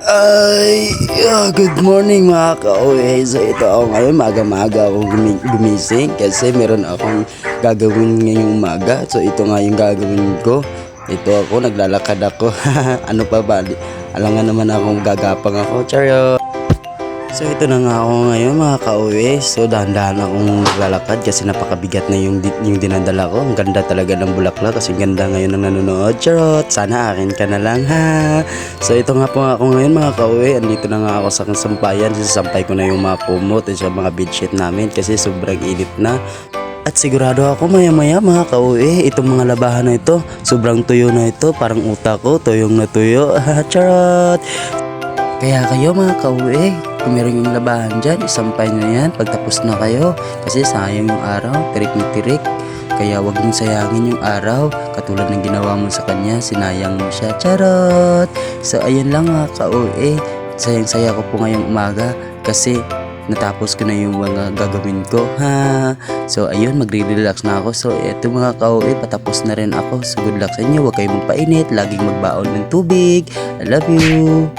Good morning mga ka-OA. So ito ako ngayon, maga-maga ako gumising kasi meron akong gagawin ngayong umaga. So ito nga yung gagawin ko. Ito ako, naglalakad ako. Ano pa ba? Alangan naman akong gagapang ako. Charot! So ito na nga ako ngayon mga ka-uwi. So dahan-dahan akong naglalakad kasi napakabigat na yung dinadala ko. Ang ganda talaga ng bulaklak kasi ganda ngayon ng nanonood. Charot! Sana akin ka na lang ha. So ito nga po ako ngayon mga ka-uwi. Andito na nga ako sa sampayan. Sasampay ko na yung mga kumot at sa mga bedsheet namin kasi sobrang init na. At sigurado ako maya-maya mga ka-uwi, itong mga labahan na ito, sobrang tuyo na ito. Parang utak ko, tuyong na tuyo. Charot! Kaya kayo mga ka-uwi, kung meron yung labahan dyan, isampay nyo yan pagtapos na kayo. Kasi sayang yung araw, tirik na tirik. Kaya wag mong sayangin yung araw. Katulad ng ginawa mo sa kanya, sinayang mo siya. Charot! So ayun lang mga ka-uwi, sayang-saya ko po ngayong umaga kasi natapos ko na yung mga gagawin ko ha. So ayun, magre-relax na ako. So eto mga ka-uwi, patapos na rin ako. So good luck sa inyo, huwag kayong magpainit, laging magbaon ng tubig. I love you.